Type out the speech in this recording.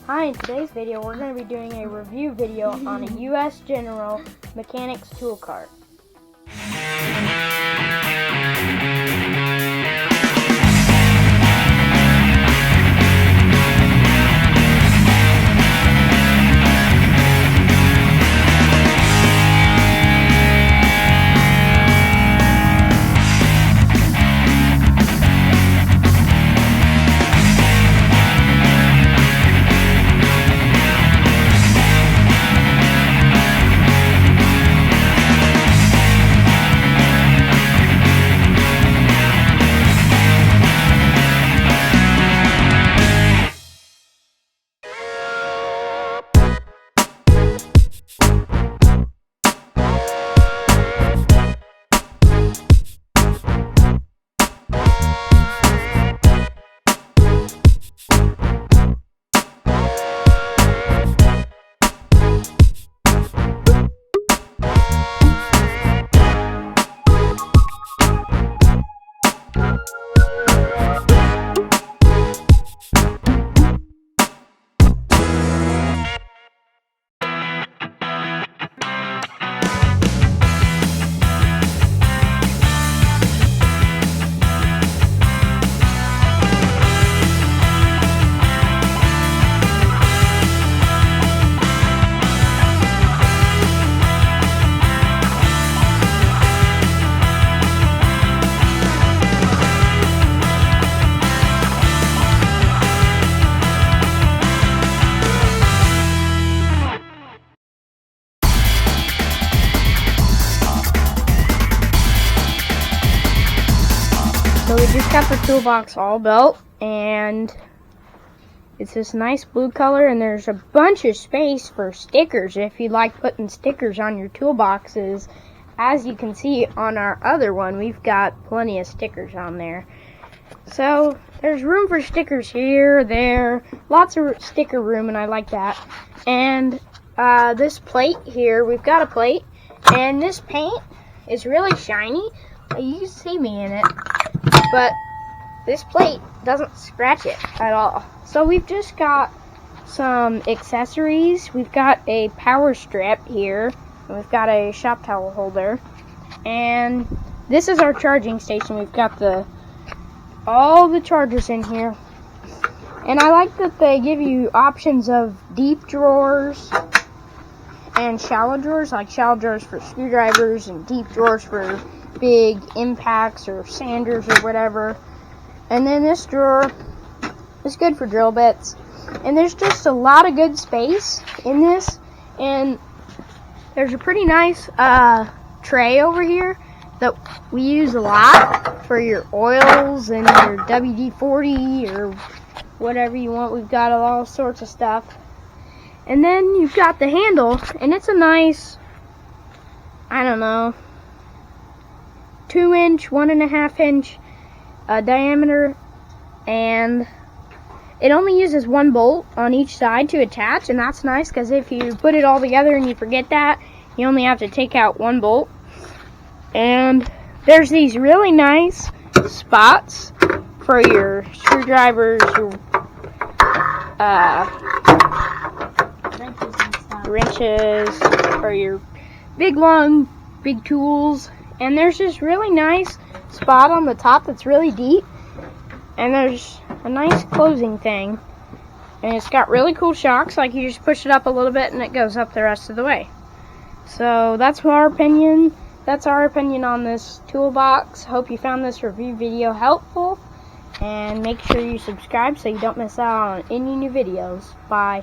Hi, in today's video we're going to be doing a review video on a U.S. General Mechanics tool cart. So we just got the toolbox all built, and it's this nice blue color, and there's a bunch of space for stickers if you like putting stickers on your toolboxes. As you can see on our other one, we've got plenty of stickers on there. So there's room for stickers here, there, lots of sticker room, and I like that. And this plate here, we've got a plate, and this paint is really shiny. You can see me in it, but this plate doesn't scratch it at all. So we've just got some accessories. We've got a power strip here, and we've got a shop towel holder, and this is our charging station. We've got all the chargers in here, and I like that they give you options of deep drawers and shallow drawers, like shallow drawers for screwdrivers and deep drawers for big impacts or sanders or whatever. And then this drawer is good for drill bits. And there's just a lot of good space in this. And there's a pretty nice tray over here that we use a lot for your oils and your WD-40 or whatever you want. We've got all sorts of stuff. And then you've got the handle, and it's a nice, I don't know, 2-inch, 1.5-inch diameter, and it only uses one bolt on each side to attach, and that's nice because if you put it all together and you forget that, you only have to take out one bolt. And there's these really nice spots for your screwdrivers, your wrenches, or your big tools. And there's this really nice spot on the top that's really deep, and there's a nice closing thing, and it's got really cool shocks. Like, you just push it up a little bit and it goes up the rest of the way. So that's our opinion on this toolbox. Hope you found this review video helpful, and make sure you subscribe so you don't miss out on any new videos. Bye.